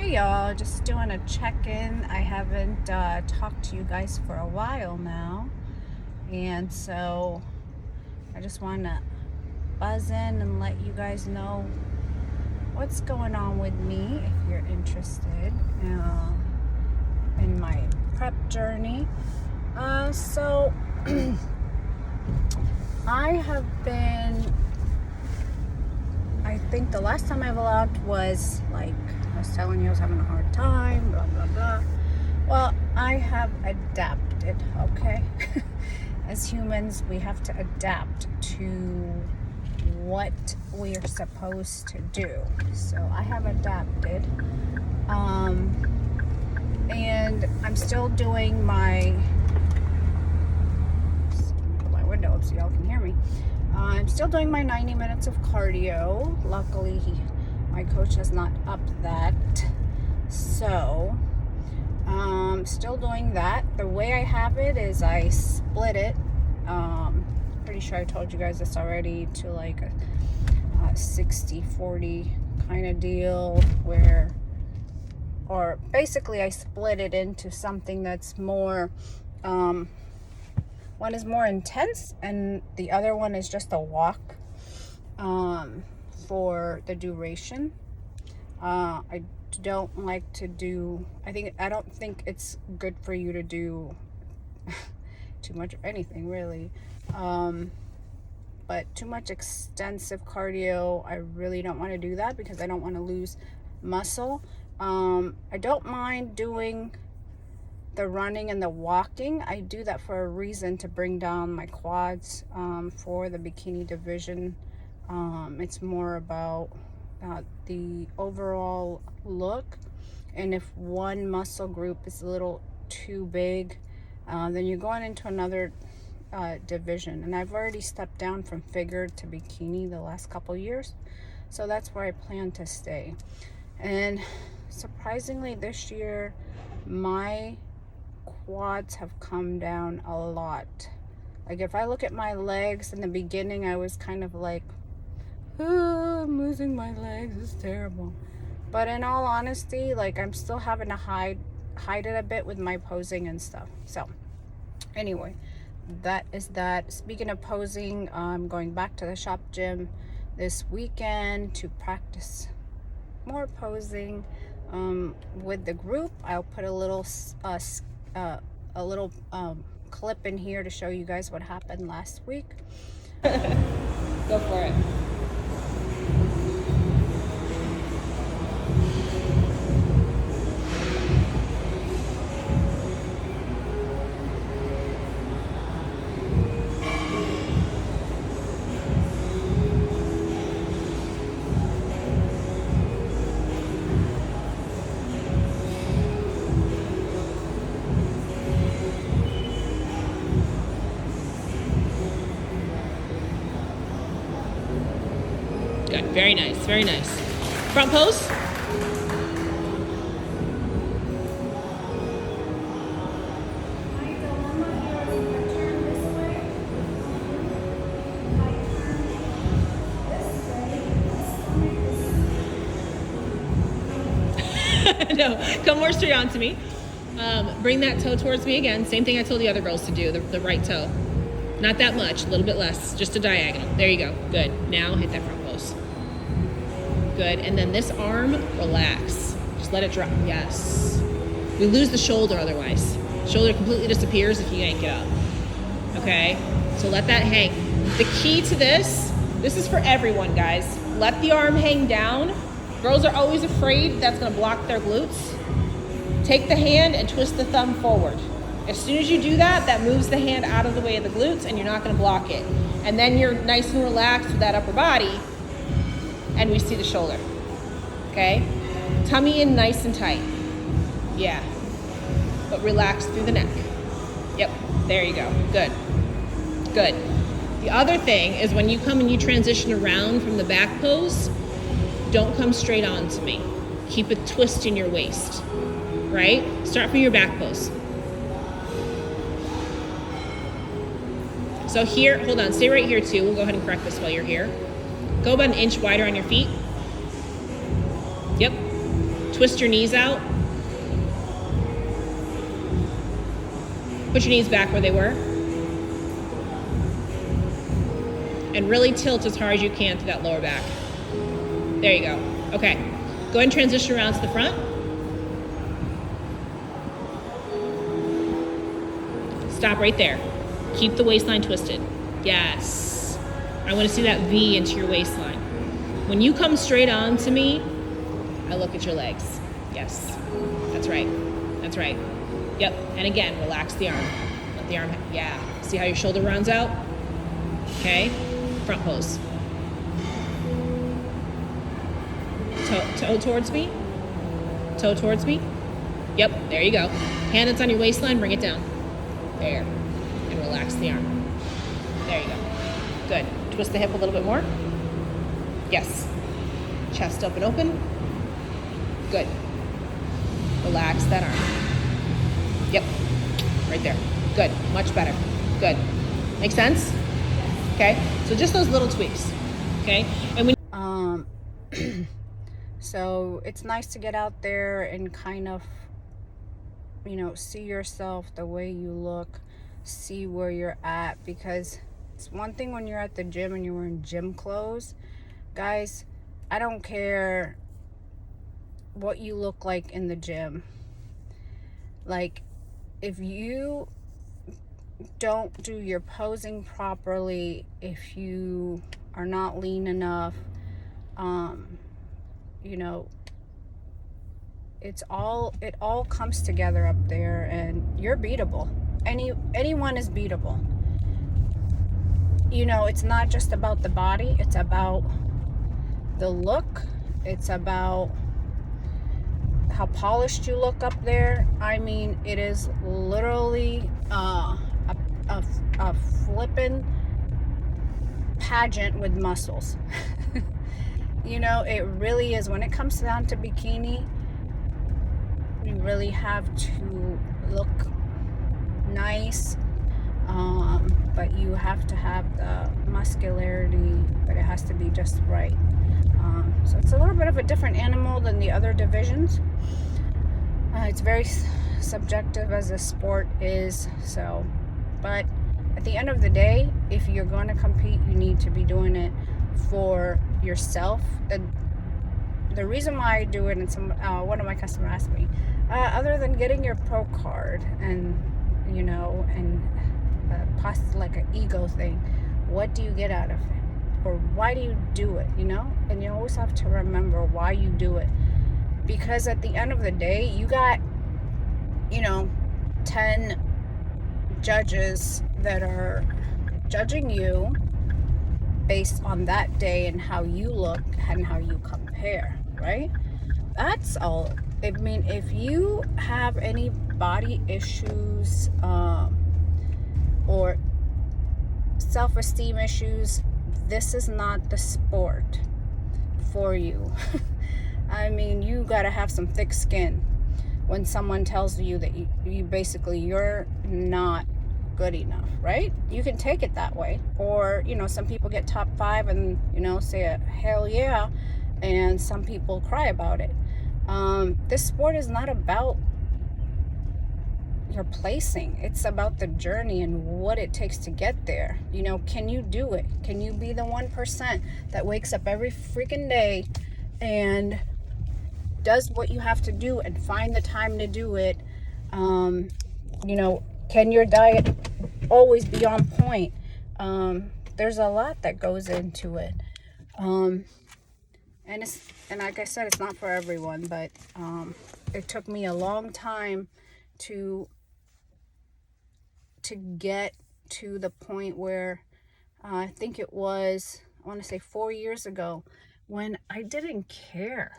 Hey y'all, just doing a check-in. I haven't talked to you guys for a while now, and so I just want to buzz in and let you guys know what's going on with me if you're interested in my prep journey. So I have been, I think the last time I vlogged was like, I was telling you I was having a hard time, blah, blah, blah. Well, I have adapted, okay? As humans, we have to adapt to what we are supposed to do. So I have adapted. And I'm still doing my, put my window up so y'all can hear me. I'm still doing my 90 minutes of cardio. Luckily, my coach has not upped that. So, still doing that. The way I have it is I split it. Pretty sure I told you guys this already, to like a 60-40 kind of deal where, or basically I split it into something that's more, one is more intense and the other one is just a walk for the duration. I don't like to do, I don't think it's good for you to do too much of anything really, but too much extensive cardio, I really don't want to do that because I don't want to lose muscle. I don't mind doing the running and the walking. I do that for a reason, to bring down my quads for the bikini division. It's more about the overall look, and if one muscle group is a little too big, then you're going into another division, and I've already stepped down from figure to bikini the last couple years, so that's where I plan to stay. And surprisingly this year my quads have come down a lot. Like if I look at my legs, in the beginning I was kind of like, oh, I'm losing my legs, it's terrible. But in all honesty, like I'm still having to hide it a bit with my posing and stuff. So anyway, that is that. Speaking of posing, I'm going back to the shop gym this weekend to practice more posing with the group. I'll put a little clip in here to show you guys what happened last week. Go for it. Good. Very nice. Very nice. Front pose. No, come more straight onto me. Bring that toe towards me again. Same thing I told the other girls to do, the right toe. Not that much, a little bit less, just a diagonal. There you go. Good. Now hit that front pose. Good. And then this arm, relax. Just let it drop. Yes. We lose the shoulder otherwise. Shoulder completely disappears if you yank it up. Okay? So let that hang. The key to this is for everyone, guys. Let the arm hang down. Girls are always afraid that's going to block their glutes. Take the hand and twist the thumb forward. As soon as you do that, that moves the hand out of the way of the glutes and you're not going to block it. And then you're nice and relaxed with that upper body and we see the shoulder. Okay? Tummy in nice and tight. Yeah. But relax through the neck. Yep. There you go. Good. Good. The other thing is when you come and you transition around from the back pose, don't come straight on to me. Keep a twist in your waist. Right? Start from your back pose. So here, hold on, stay right here too. We'll go ahead and correct this while you're here. Go about an inch wider on your feet. Yep. Twist your knees out. Put your knees back where they were. And really tilt as hard as you can to that lower back. There you go. Okay. Go ahead and transition around to the front. Stop right there. Keep the waistline twisted. Yes. I want to see that V into your waistline. When you come straight on to me, I look at your legs. Yes. That's right. That's right. Yep. And again, relax the arm. Let the arm, yeah. See how your shoulder rounds out? Okay. Front pose. Toe towards me. Toe towards me. Yep. There you go. Hand that's on your waistline, bring it down. There. And relax the arm. There you go. Good. Twist the hip a little bit more. Yes. Chest up and open. Good. Relax that arm. Yep. Right there. Good. Much better. Good. Make sense? Okay. So just those little tweaks. Okay. And when so it's nice to get out there and kind of, you know, see yourself the way you look, see where you're at, because it's one thing when you're at the gym and you're wearing gym clothes. Guys, I don't care what you look like in the gym. Like, if you don't do your posing properly, if you are not lean enough, you know, it all comes together up there, and you're beatable. Anyone is beatable. You know, it's not just about the body, it's about the look, it's about how polished you look up there. I mean, it is literally a flippin' pageant with muscles. You know, it really is. When it comes down to bikini, you really have to look nice, but you have to have the muscularity, but it has to be just right. So it's a little bit of a different animal than the other divisions. It's very subjective as a sport is. So, but at the end of the day, if you're going to compete, you need to be doing it for yourself. The reason why I do it, and one of my customers asked me, other than getting your pro card and, you know, and possibly like an ego thing, what do you get out of it? Or why do you do it, you know? And you always have to remember why you do it. Because at the end of the day, you got, you know, 10 judges that are judging you based on that day and how you look and how you compare, right? That's all. I mean, if you have any body issues or self-esteem issues, this is not the sport for you. I mean, you gotta have some thick skin when someone tells you that you basically, you're not good enough, right? You can take it that way. Or, you know, some people get top 5 and, you know, say a hell yeah, and some people cry about it. This sport is not about your placing. It's about the journey and what it takes to get there. You know, can you do it? Can you be the 1% that wakes up every freaking day and does what you have to do and find the time to do it? You know, can your diet always be on point? There's a lot that goes into it. And like I said, it's not for everyone, but it took me a long time to get to the point where I think it was, I want to say 4 years ago, when I didn't care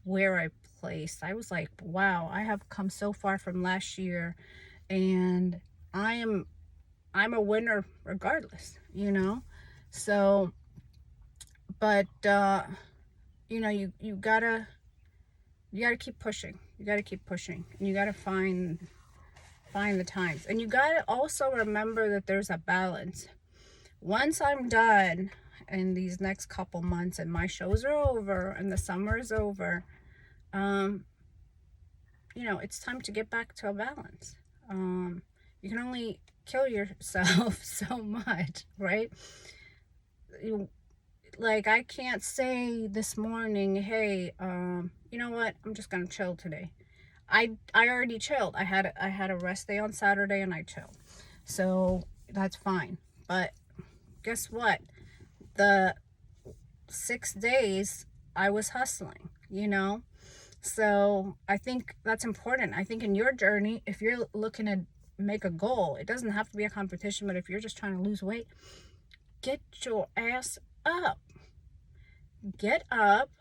where I placed. I was like, wow, I have come so far from last year, and I'm a winner regardless, you know? So, but you know, you gotta keep pushing. You gotta keep pushing, and you gotta find the times, and you gotta also remember that there's a balance. Once I'm done in these next couple months and my shows are over and the summer is over, you know, it's time to get back to a balance. You can only kill yourself so much, right? Like, I can't say this morning, hey, you know what, I'm just gonna chill today. I already chilled. I had a rest day on Saturday and I chilled, so that's fine. But guess what? The 6 days I was hustling, you know. So I think that's important. I think in your journey, if you're looking to make a goal, it doesn't have to be a competition, but if you're just trying to lose weight, get your ass up. Get up,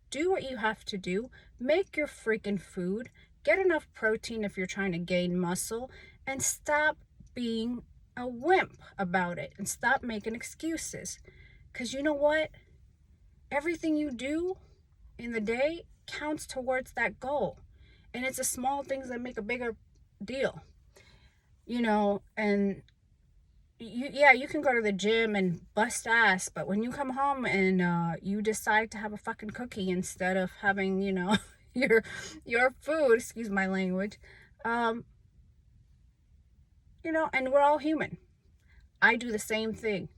do what you have to do, make your freaking food, get enough protein if you're trying to gain muscle, and stop being a wimp about it and stop making excuses. Because you know what? Everything you do in the day counts towards that goal. And it's the small things that make a bigger deal. You know, and you can go to the gym and bust ass, but when you come home and you decide to have a fucking cookie instead of having, you know, your food, excuse my language, you know, and we're all human. I do the same thing.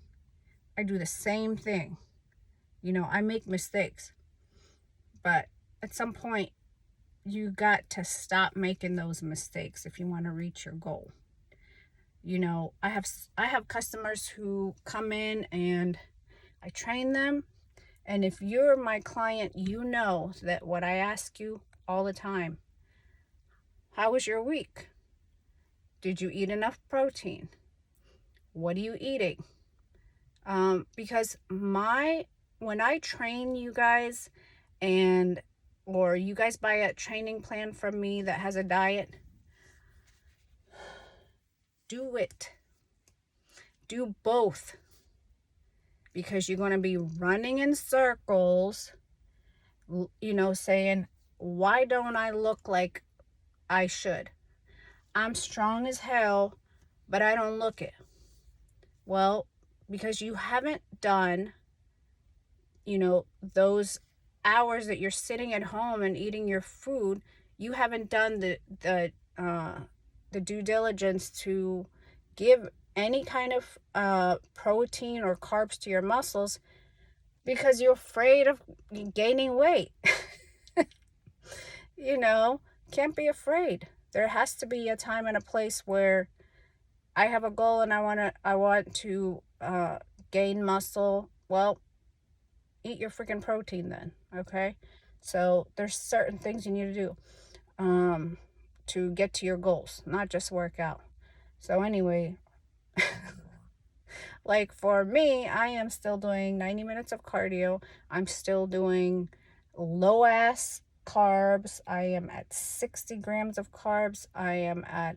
You know, I make mistakes, but at some point you got to stop making those mistakes if you want to reach your goal. You know, I have customers who come in and I train them, and if you're my client, you know that what I ask you all the time: how was your week? Did you eat enough protein? What are you eating? Because when I train you guys, or you guys buy a training plan from me that has a diet, do it. Do both. Because you're going to be running in circles, you know, saying, why don't I look like I should? I'm strong as hell, but I don't look it. Well, because you haven't done, you know, those hours that you're sitting at home and eating your food, you haven't done the due diligence to give any kind of protein or carbs to your muscles because you're afraid of gaining weight. You know, can't be afraid. There has to be a time and a place where I have a goal and I want to gain muscle. Well, eat your freaking protein then, okay? So there's certain things you need to do to get to your goals, not just work out. So anyway, like for me, I am still doing 90 minutes of cardio. I'm still doing low ass carbs. I am at 60 grams of carbs. I am at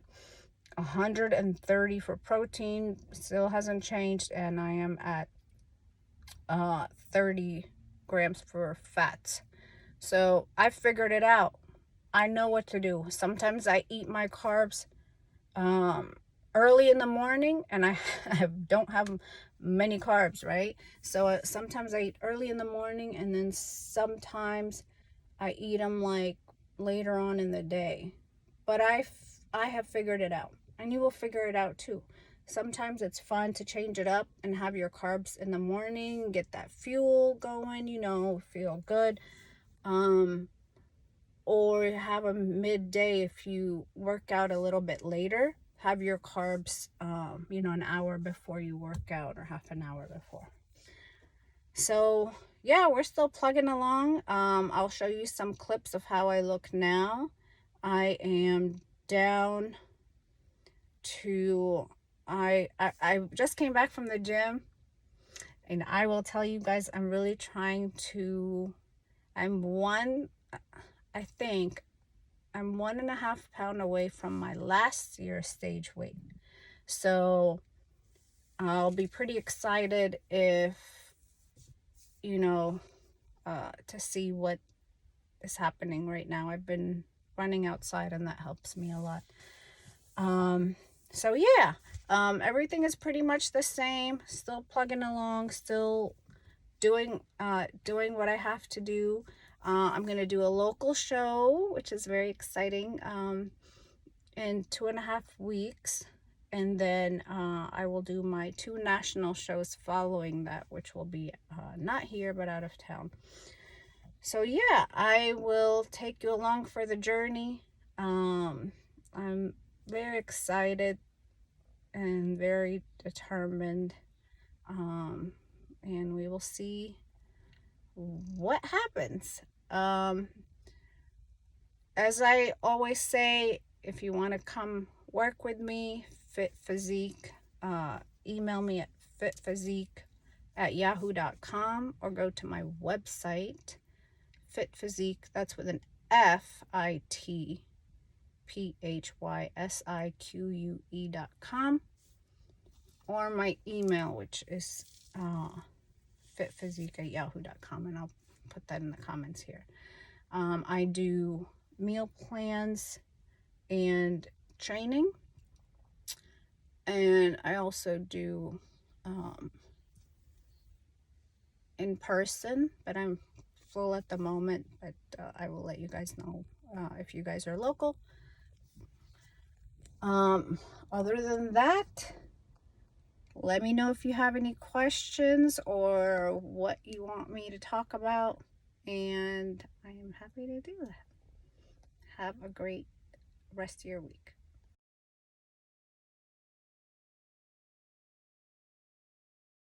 130 for protein, still hasn't changed, and I am at 30 grams for fats. So I figured it out. I know what to do. Sometimes I eat my carbs early in the morning, and I don't have many carbs, right? So sometimes I eat early in the morning, and then sometimes I eat them like later on in the day. But I have figured it out, and you will figure it out too. Sometimes it's fun to change it up and have your carbs in the morning, get that fuel going, you know, feel good. Or have a midday if you work out a little bit later. Have your carbs, you know, an hour before you work out or half an hour before. So yeah, we're still plugging along. I'll show you some clips of how I look now. I am down to, I just came back from the gym, and I will tell you guys, I'm really trying to, I'm 1.5 pounds away from my last year's stage weight. So I'll be pretty excited if, you know, to see what is happening right now. I've been running outside, and that helps me a lot. So yeah, everything is pretty much the same. Still plugging along, still doing what I have to do. I'm going to do a local show, which is very exciting, in 2.5 weeks. And then I will do my 2 national shows following that, which will be not here, but out of town. So yeah, I will take you along for the journey. I'm very excited and very determined. And we will see what happens. As I always say, if you want to come work with me, Fit Physique, email me at fitphysique@yahoo.com or go to my website, Fit Physique, that's with an FITPHYSIQUE.com, or my email, which is fitphysique@yahoo.com, and I'll put that in the comments here. I do meal plans and training, and I also do in person, but I'm full at the moment, but I will let you guys know if you guys are local. Other than that, let me know if you have any questions or what you want me to talk about, and I am happy to do that. Have a great rest of your week.